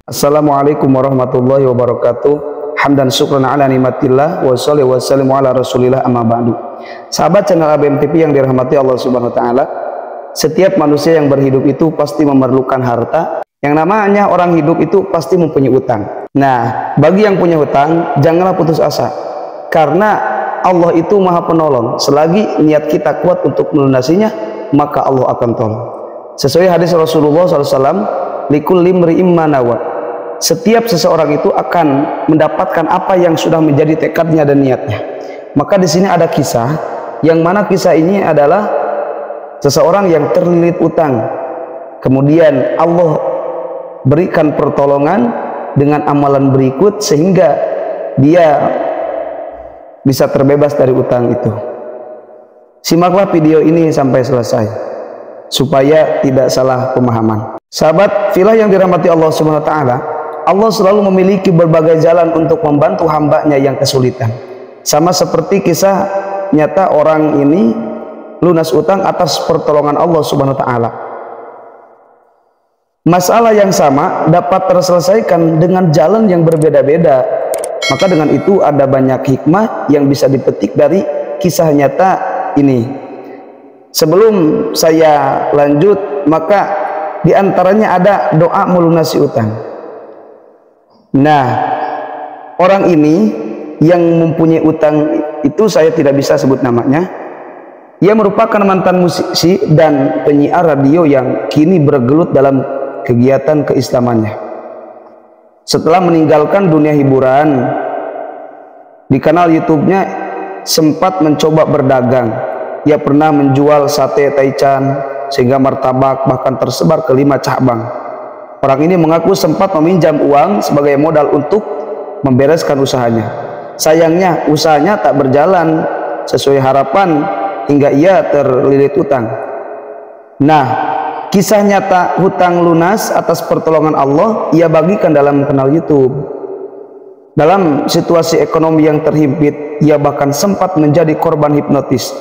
Assalamualaikum warahmatullahi wabarakatuh. Hamdan syukran ala nikmatillah wa sholli wa sallimu ala rasulillah amma ba'du. Sahabat channel ABM TV yang dirahmati Allah Subhanahu wa taala, setiap manusia yang berhidup itu pasti memerlukan harta. Yang namanya orang hidup itu pasti mempunyai utang. Nah, bagi yang punya hutang, janganlah putus asa. Karena Allah itu Maha Penolong. Selagi niat kita kuat untuk melunasinya, maka Allah akan tolong. Sesuai hadis Rasulullah SAW, likulli imri'in ma nawa. Setiap seseorang itu akan mendapatkan apa yang sudah menjadi tekadnya dan niatnya. Maka di sini ada kisah, yang mana kisah ini adalah seseorang yang terlilit utang. Kemudian Allah berikan pertolongan dengan amalan berikut sehingga dia bisa terbebas dari utang itu. Simaklah video ini sampai selesai supaya tidak salah pemahaman. Sahabat filah yang dirahmati Allah Subhanahu wa taala, Allah selalu memiliki berbagai jalan untuk membantu hambanya yang kesulitan. Sama seperti kisah nyata orang ini lunas utang atas pertolongan Allah Subhanahu wa taala. Masalah yang sama dapat terselesaikan dengan jalan yang berbeda-beda. Maka dengan itu ada banyak hikmah yang bisa dipetik dari kisah nyata ini. Sebelum saya lanjut, maka di antaranya ada doa melunasi utang. Nah, orang ini yang mempunyai utang itu saya tidak bisa sebut namanya. Ia merupakan mantan musisi dan penyiar radio yang kini bergelut dalam kegiatan keislamannya. Setelah meninggalkan dunia hiburan, di kanal YouTube-nya sempat mencoba berdagang. Ia pernah menjual sate taichan sehingga martabak bahkan tersebar ke 5 cabang. Orang ini mengaku sempat meminjam uang sebagai modal untuk membereskan usahanya. Sayangnya usahanya tak berjalan sesuai harapan hingga ia terlilit utang. Nah, kisah nyata hutang lunas atas pertolongan Allah ia bagikan dalam kanal YouTube. Dalam situasi ekonomi yang terhimpit, ia bahkan sempat menjadi korban hipnotis.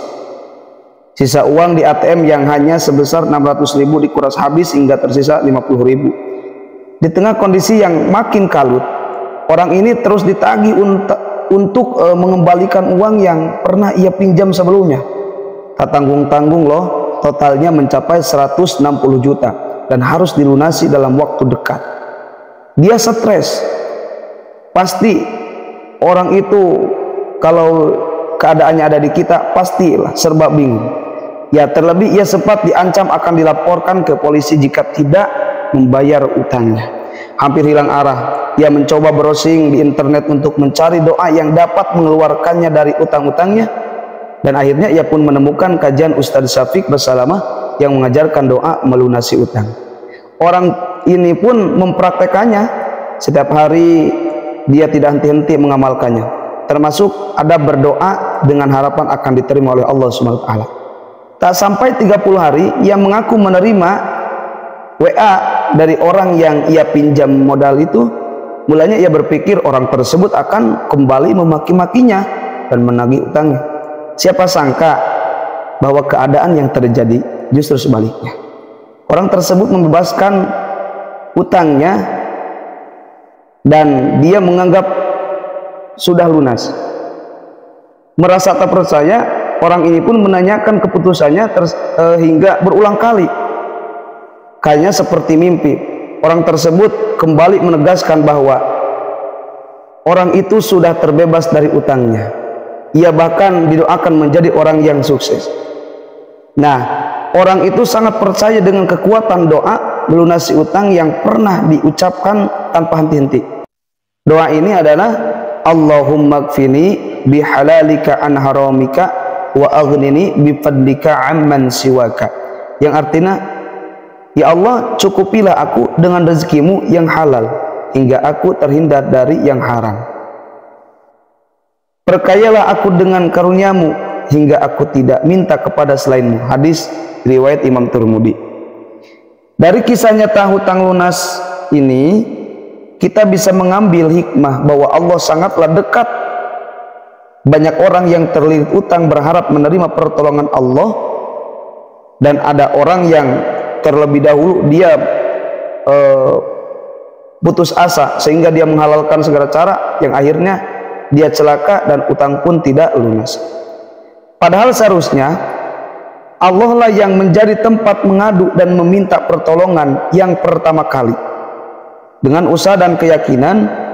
Sisa uang di ATM yang hanya sebesar 600.000 dikuras habis hingga tersisa 50.000. Di tengah kondisi yang makin kalut, orang ini terus ditagih untuk mengembalikan uang yang pernah ia pinjam sebelumnya. Tak tanggung-tanggung loh, totalnya mencapai 160 juta dan harus dilunasi dalam waktu dekat. Dia stres. Pasti orang itu kalau keadaannya ada di kita pastilah serba bingung. Ya, terlebih ia sempat diancam akan dilaporkan ke polisi jika tidak membayar utangnya. Hampir hilang arah, ia mencoba browsing di internet untuk mencari doa yang dapat mengeluarkannya dari utang-utangnya, dan akhirnya ia pun menemukan kajian Ustadz Syafiq Bersalamah yang mengajarkan doa melunasi utang. Orang ini pun mempraktekannya. Setiap hari dia tidak henti-henti mengamalkannya, termasuk ada berdoa dengan harapan akan diterima oleh Allah Subhanahu wa taala. Tak sampai 30 hari ia mengaku menerima WA dari orang yang ia pinjam modal itu. Mulanya ia berpikir orang tersebut akan kembali memaki-makinya dan menagih utangnya. Siapa sangka bahwa keadaan yang terjadi justru sebaliknya. Orang tersebut membebaskan utangnya dan dia menganggap sudah lunas. Merasa tak percaya, orang ini pun menanyakan keputusannya hingga berulang kali. Kayaknya seperti mimpi. Orang tersebut kembali menegaskan bahwa orang itu sudah terbebas dari utangnya. Ia bahkan didoakan menjadi orang yang sukses. Nah, orang itu sangat percaya dengan kekuatan doa melunasi utang yang pernah diucapkan tanpa henti-henti. Doa ini adalah Allahumma kfini bihalalika an haramika wa aghnini bifadlika amman siwaka. Yang artinya, ya Allah, cukupilah aku dengan rezekimu yang halal hingga aku terhindar dari yang haram. Perkayalah aku dengan karuniamu hingga aku tidak minta kepada selainmu. Hadis riwayat Imam Tirmidzi. Dari kisah nyata hutang lunas ini kita bisa mengambil hikmah bahwa Allah sangatlah dekat. Banyak orang yang terlilit utang berharap menerima pertolongan Allah, dan ada orang yang terlebih dahulu dia putus asa sehingga dia menghalalkan segala cara yang akhirnya dia celaka dan utang pun tidak lunas. Padahal seharusnya Allah lah yang menjadi tempat mengadu dan meminta pertolongan yang pertama kali. Dengan usaha dan keyakinan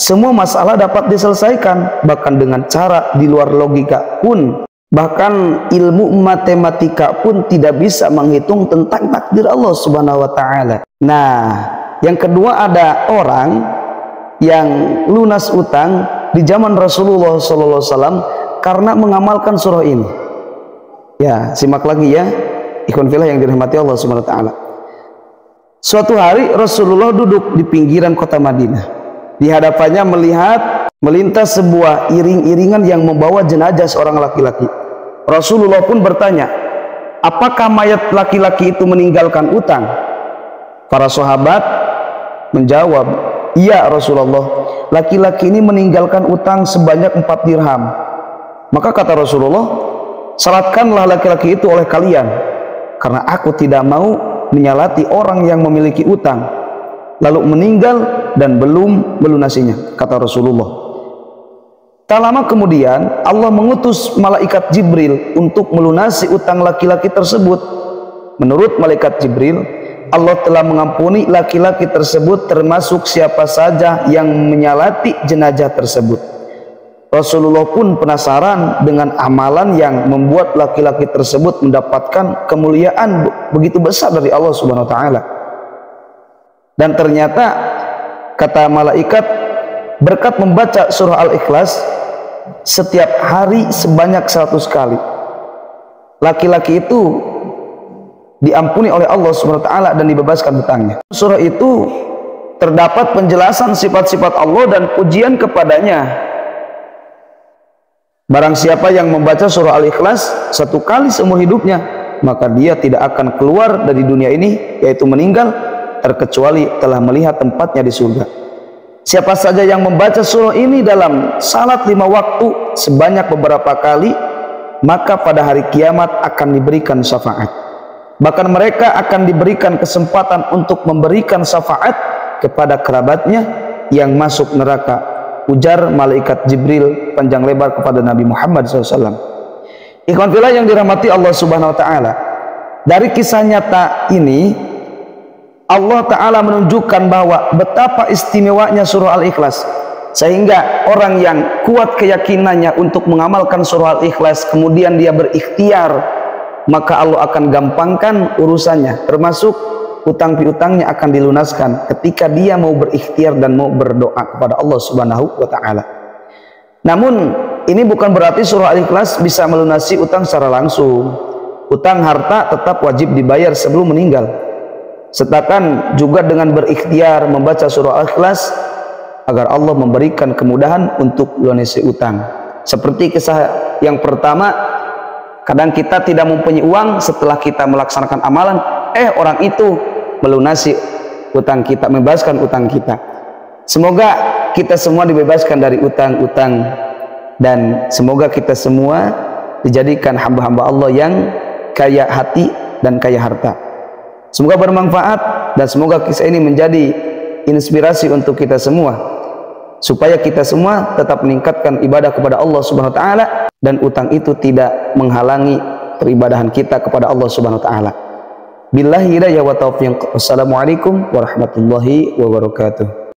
semua masalah dapat diselesaikan, bahkan dengan cara di luar logika pun, bahkan ilmu matematika pun tidak bisa menghitung tentang takdir Allah Subhanahu wa taala. Nah, yang kedua, ada orang yang lunas utang di zaman Rasulullah SAW karena mengamalkan surah ini. Ya, simak lagi ya, ikhwan fillah yang dirahmati Allah Subhanahu wa taala. Suatu hari Rasulullah duduk di pinggiran kota Madinah. Di hadapannya melintas sebuah iring-iringan yang membawa jenazah seorang laki-laki. Rasulullah pun bertanya, apakah mayat laki-laki itu meninggalkan utang? Para sahabat menjawab, iya Rasulullah, laki-laki ini meninggalkan utang sebanyak 4 dirham. Maka kata Rasulullah, salatkanlah laki-laki itu oleh kalian, karena aku tidak mau menyalati orang yang memiliki utang lalu meninggal dan belum melunasinya, kata Rasulullah. Tak lama kemudian Allah mengutus malaikat Jibril untuk melunasi utang laki-laki tersebut. Menurut malaikat Jibril, Allah telah mengampuni laki-laki tersebut termasuk siapa saja yang menyalati jenazah tersebut. Rasulullah pun penasaran dengan amalan yang membuat laki-laki tersebut mendapatkan kemuliaan begitu besar dari Allah Subhanahu wa taala. Dan ternyata kata malaikat, berkat membaca surah Al-Ikhlas setiap hari sebanyak 100 kali, laki-laki itu diampuni oleh Allah Subhanahu wa taala dan dibebaskan hutangnya. Surah itu terdapat penjelasan sifat-sifat Allah dan pujian kepadanya. Barang siapa yang membaca surah Al-Ikhlas 1 kali seumur hidupnya, maka dia tidak akan keluar dari dunia ini, yaitu meninggal, terkecuali telah melihat tempatnya di surga. Siapa saja yang membaca surah ini dalam salat 5 waktu sebanyak beberapa kali, maka pada hari kiamat akan diberikan syafaat. Bahkan mereka akan diberikan kesempatan untuk memberikan syafaat kepada kerabatnya yang masuk neraka, ujar malaikat Jibril panjang lebar kepada Nabi Muhammad SAW. Ikhwan fillah yang dirahmati Allah Subhanahu wa taala, dari kisah nyata ini Allah Ta'ala menunjukkan bahwa betapa istimewanya surah Al-Ikhlas, sehingga orang yang kuat keyakinannya untuk mengamalkan surah Al-Ikhlas kemudian dia berikhtiar, maka Allah akan gampangkan urusannya, termasuk utang piutangnya akan dilunaskan ketika dia mau berikhtiar dan mau berdoa kepada Allah Subhanahu wa taala. Namun ini bukan berarti surah Al-Ikhlas bisa melunasi utang secara langsung. Utang harta tetap wajib dibayar sebelum meninggal. Sertakan juga dengan berikhtiar membaca surah Al-Ikhlas agar Allah memberikan kemudahan untuk lunasi utang. Seperti kisah yang pertama, kadang kita tidak mempunyai uang, setelah kita melaksanakan amalan, orang itu melunasi utang kita, membebaskan utang kita. Semoga kita semua dibebaskan dari utang-utang, dan semoga kita semua dijadikan hamba-hamba Allah yang kaya hati dan kaya harta. Semoga bermanfaat dan semoga kisah ini menjadi inspirasi untuk kita semua, supaya kita semua tetap meningkatkan ibadah kepada Allah Subhanahu wa taala dan utang itu tidak menghalangi peribadahan kita kepada Allah Subhanahu wa taala. Billahi hidayah wa taufiq. Wassalamualaikum warahmatullahi wabarakatuh.